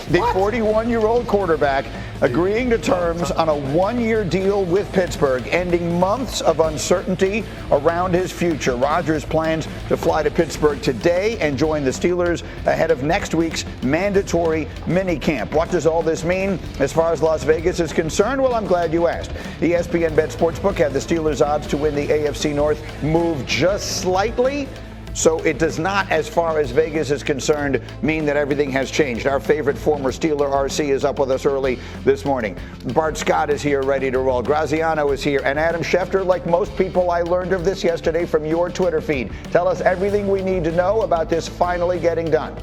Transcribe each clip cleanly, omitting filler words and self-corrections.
The 41-year-old quarterback agreeing to terms on a one-year deal with Pittsburgh, ending months of uncertainty around his future. Rodgers plans to fly to Pittsburgh today and join the Steelers ahead of next week's mandatory minicamp. What does all this mean as far as Las Vegas is concerned? Well, I'm glad you asked. ESPN Bet Sportsbook had the Steelers' odds to win the AFC North move just slightly. So it does not, as far as Vegas is concerned, mean that everything has changed. Our favorite former Steeler, RC, is up with us early this morning. Bart Scott is here, ready to roll. Graziano is here. And Adam Schefter, like most people, I learned of this yesterday from your Twitter feed. Tell us everything we need to know about this finally getting done.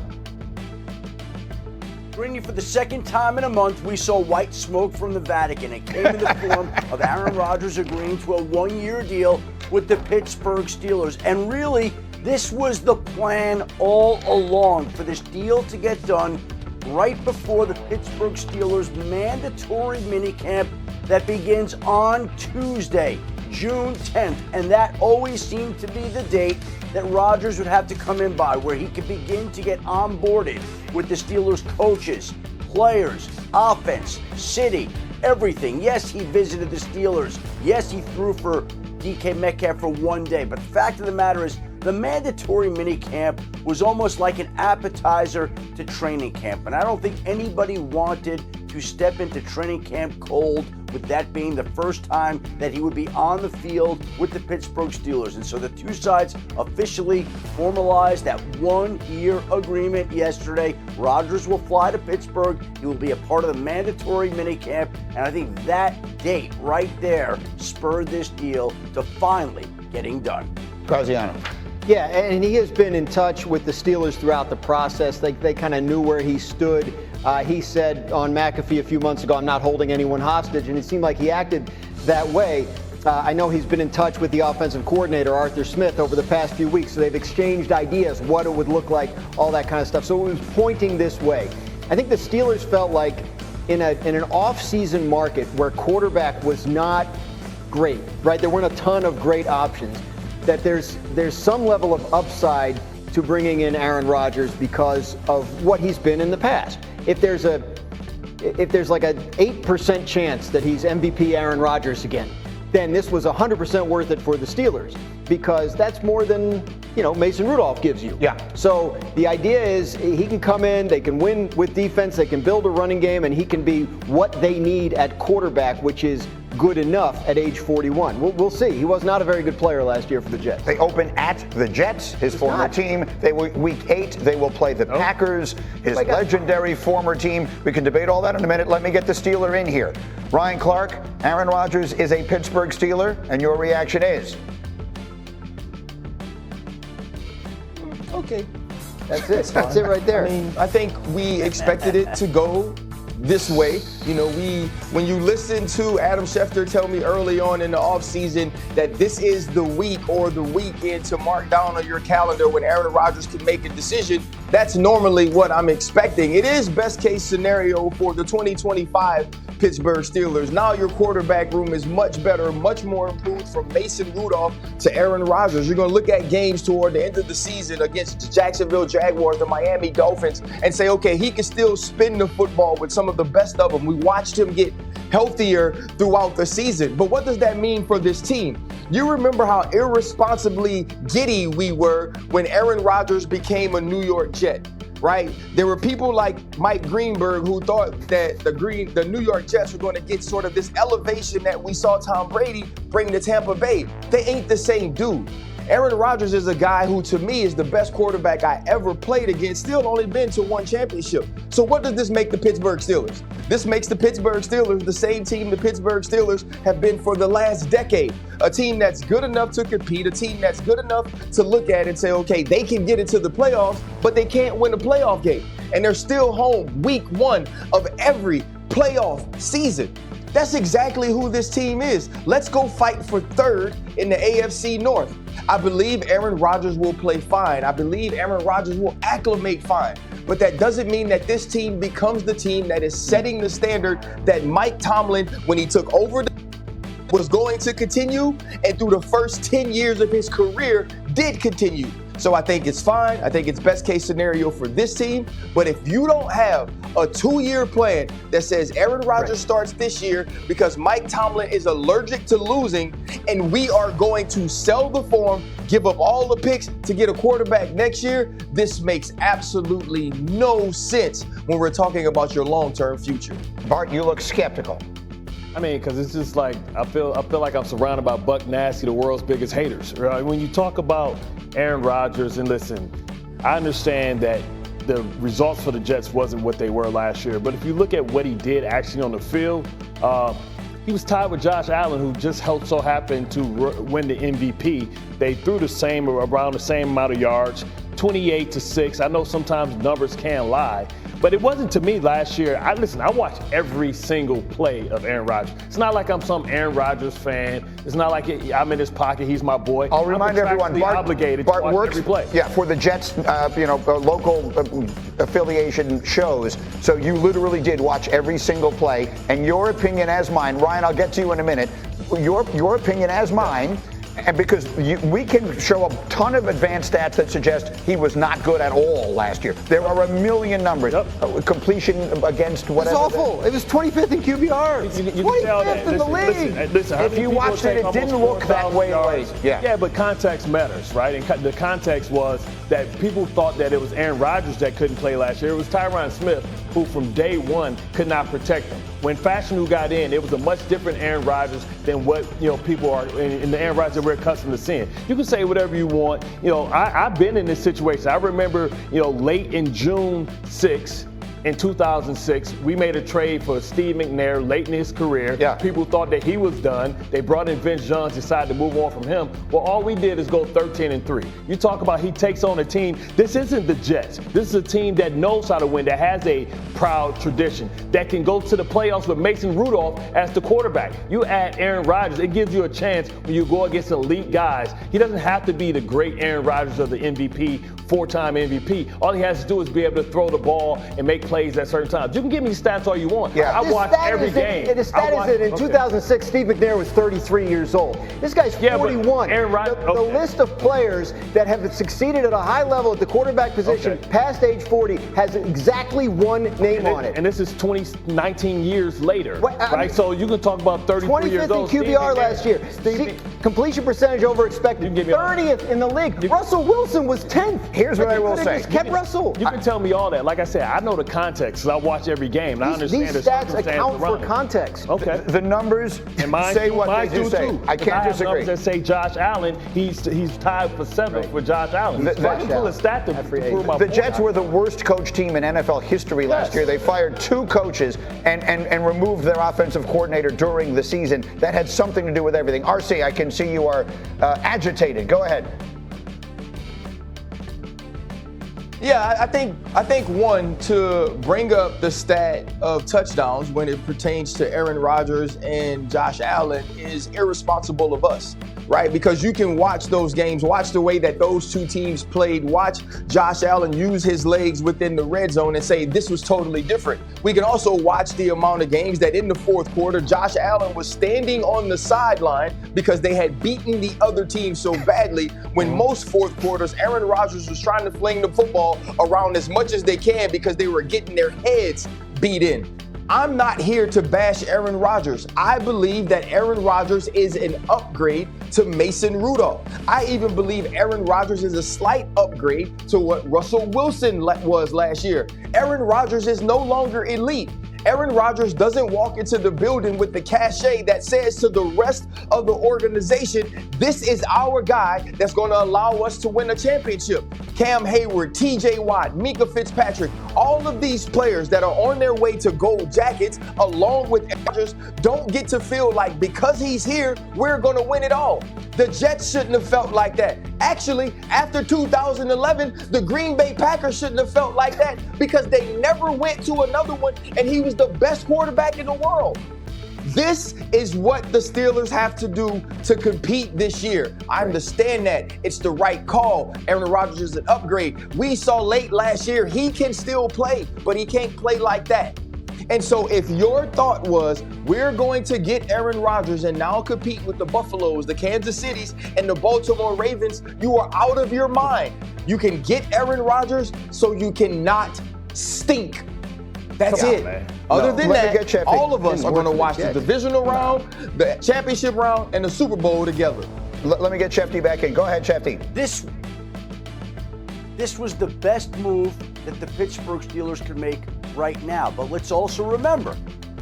Bringing you for the second time in a month, we saw white smoke from the Vatican. It came in the form of Aaron Rodgers agreeing to a one-year deal with the Pittsburgh Steelers. And really, this was the plan all along, for this deal to get done right before the Pittsburgh Steelers' mandatory minicamp that begins on Tuesday, June 10th. And that always seemed to be the date that Rodgers would have to come in by, where he could begin to get onboarded with the Steelers coaches, players, offense, city, everything. Yes, he visited the Steelers. Yes, he threw for DK Metcalf for one day. But the fact of the matter is, the mandatory minicamp was almost like an appetizer to training camp. And I don't think anybody wanted to step into training camp cold, with that being the first time that he would be on the field with the Pittsburgh Steelers. And so the two sides officially formalized that one-year agreement yesterday. Rodgers will fly to Pittsburgh. He will be a part of the mandatory minicamp. And I think that date right there spurred this deal to finally getting done. Graziano. Yeah, and he has been in touch with the Steelers throughout the process. They kind of knew where he stood. He said on McAfee a few months ago, I'm not holding anyone hostage, and it seemed like he acted that way. I know he's been in touch with the offensive coordinator, Arthur Smith, over the past few weeks, so they've exchanged ideas, what it would look like, all that kind of stuff. So it was pointing this way. I think the Steelers felt like in an off-season market where quarterback was not great, right? There weren't a ton of great options, that there's some level of upside to bringing in Aaron Rodgers because of what he's been in the past. If there's like an 8% chance that he's MVP Aaron Rodgers again, then this was 100% worth it for the Steelers, because that's more than, Mason Rudolph gives you. Yeah. So the idea is he can come in, they can win with defense, they can build a running game, and he can be what they need at quarterback, which is good enough at age 41. We'll see. He was not a very good player last year for the Jets. They open at the Jets, his former team. Week 8, they will play the Packers, his legendary former team. We can debate all that in a minute. Let me get the Steeler in here. Ryan Clark, Aaron Rodgers is a Pittsburgh Steeler, and your reaction is? Okay. That's it. That's it right there. I mean, I think we expected it to go this way. When you listen to Adam Schefter tell me early on in the offseason that this is the week or the weekend to mark down on your calendar when Aaron Rodgers can make a decision, that's normally what I'm expecting. It is best case scenario for the 2025 Pittsburgh Steelers. Now your quarterback room is much better, much more improved, from Mason Rudolph to Aaron Rodgers. You're going to look at games toward the end of the season against the Jacksonville Jaguars, the Miami Dolphins, and say, okay, he can still spin the football with some of the best of them. We watched him get healthier throughout the season. But what does that mean for this team? You remember how irresponsibly giddy we were when Aaron Rodgers became a New York Jet, right? There were people like Mike Greenberg who thought that the New York Jets were going to get sort of this elevation that we saw Tom Brady bring to Tampa Bay. They ain't the same dude. Aaron Rodgers is a guy who, to me, is the best quarterback I ever played against, still only been to one championship. So what does this make the Pittsburgh Steelers? This makes the Pittsburgh Steelers the same team the Pittsburgh Steelers have been for the last decade. A team that's good enough to compete, a team that's good enough to look at and say, okay, they can get into the playoffs, but they can't win a playoff game. And they're still home week 1 of every playoff season. That's exactly who this team is. Let's go fight for third in the AFC North. I believe Aaron Rodgers will play fine. I believe Aaron Rodgers will acclimate fine. But that doesn't mean that this team becomes the team that is setting the standard that Mike Tomlin, when he took over, was going to continue, and through the first 10 years of his career, did continue. So I think it's fine. I think it's best case scenario for this team. But if you don't have a 2-year plan that says Aaron Rodgers starts this year because Mike Tomlin is allergic to losing, and we are going to sell the farm, give up all the picks to get a quarterback next year, this makes absolutely no sense when we're talking about your long-term future. Bart, you look skeptical. I mean, because it's just like I feel like I'm surrounded by Buck Nasty, the world's biggest haters. Right? When you talk about Aaron Rodgers, and listen, I understand that the results for the Jets wasn't what they were last year, but if you look at what he did actually on the field, he was tied with Josh Allen, who just so happened to win the MVP. They threw around the same amount of yards, 28-6. I know sometimes numbers can lie, but it wasn't to me last year. I watched every single play of Aaron Rodgers. It's not like I'm some Aaron Rodgers fan. It's not like I'm in his pocket. He's my boy. I'll remind everyone, Bart works, every play. Yeah, for the Jets, local affiliation shows. So you literally did watch every single play. And your opinion as mine, Ryan, I'll get to you in a minute. Your opinion as mine. And because we can show a ton of advanced stats that suggest he was not good at all last year. There are a million numbers. Completion against whatever. It's awful. It was 25th in QBR. 25th in the league. Listen, if you watched it, it didn't look that way late. Yeah, but context matters, right? And the context was that people thought that it was Aaron Rodgers that couldn't play last year. It was Tyron Smith who from day one could not protect him. When Fashanu got in, it was a much different Aaron Rodgers than what people are in the Aaron Rodgers that we're accustomed to seeing. You can say whatever you want. I've been in this situation. I remember, late in June 6th, in 2006, we made a trade for Steve McNair late in his career. Yeah. People thought that he was done. They brought in Vince Jones, decided to move on from him. Well, all we did is go 13-3. You talk about he takes on a team. This isn't the Jets. This is a team that knows how to win, that has a proud tradition, that can go to the playoffs with Mason Rudolph as the quarterback. You add Aaron Rodgers, it gives you a chance when you go against elite guys. He doesn't have to be the great Aaron Rodgers of the MVP, 4-time MVP. All he has to do is be able to throw the ball and make plays at certain times. You can give me stats all you want. Yeah. I watch every game. The stat is that in 2006, Steve McNair was 33 years old. This guy's 41. Aaron Rodgers, the list of players that have succeeded at a high level at the quarterback position past age 40 has exactly one name on it. And this is 19 years later, right? So you can talk about 33 years old. 25th in QBR last year. Completion percentage over expected. 30th in the league. Russell Wilson was 10th. Here's what I will say. Kept Russell. You can tell me all that. Like I said, I know the context because I watch every game. And I understand these stats account for context. Okay. The numbers say what they do say. I can't disagree. Numbers that say Josh Allen, he's tied for 7th with Josh Allen. The Jets were the worst coach team in NFL history last year. They fired 2 coaches and removed their offensive coordinator during the season. That had something to do with everything. RC, I can see you are agitated. Go ahead. Yeah, I think one, to bring up the stat of touchdowns when it pertains to Aaron Rodgers and Josh Allen is irresponsible of us, right? Because you can watch those games, watch the way that those 2 teams played, watch Josh Allen use his legs within the red zone and say this was totally different. We can also watch the amount of games that in the fourth quarter, Josh Allen was standing on the sideline because they had beaten the other team so badly when most fourth quarters, Aaron Rodgers was trying to fling the football around as much as they can because they were getting their heads beat in. I'm not here to bash Aaron Rodgers. I believe that Aaron Rodgers is an upgrade to Mason Rudolph. I even believe Aaron Rodgers is a slight upgrade to what Russell Wilson was last year. Aaron Rodgers is no longer elite. Aaron Rodgers doesn't walk into the building with the cachet that says to the rest of the organization, this is our guy that's going to allow us to win a championship. Cam Hayward, TJ Watt, Minkah Fitzpatrick, all of these players that are on their way to gold jackets along with Rodgers don't get to feel like because he's here, we're going to win it all. The Jets shouldn't have felt like that. Actually, after 2011, the Green Bay Packers shouldn't have felt like that because they never went to another one and he was the best quarterback in the world. This is what the Steelers have to do to compete this year. I understand that. It's the right call. Aaron Rodgers is an upgrade. We saw late last year he can still play, but he can't play like that. And so if your thought was, we're going to get Aaron Rodgers and now compete with the Buffaloes, the Kansas Cities, and the Baltimore Ravens, you are out of your mind. You can get Aaron Rodgers so you cannot stink. That's Come on, it. man. Other No, than let me that, get Shefty. all of us Didn't are work going to for the watch the Jets. divisional round, the championship round, and the Super Bowl together. Let me get Shefty back in. Go ahead, Shefty. This was the best move that the Pittsburgh Steelers could make right now. But let's also remember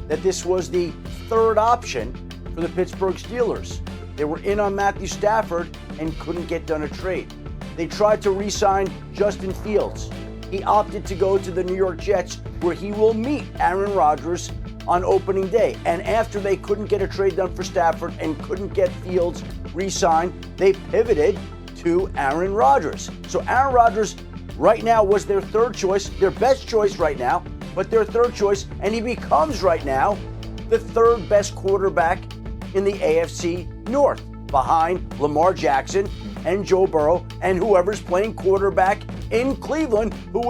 that this was the third option for the Pittsburgh Steelers. They were in on Matthew Stafford and couldn't get done a trade. They tried to re-sign Justin Fields. He opted to go to the New York Jets, where he will meet Aaron Rodgers on opening day. And after they couldn't get a trade done for Stafford and couldn't get Fields re-signed, they pivoted to Aaron Rodgers. So Aaron Rodgers right now was their third choice, their best choice right now, but their third choice, and he becomes right now the third best quarterback in the AFC North, behind Lamar Jackson and Joe Burrow and whoever's playing quarterback in Cleveland, who we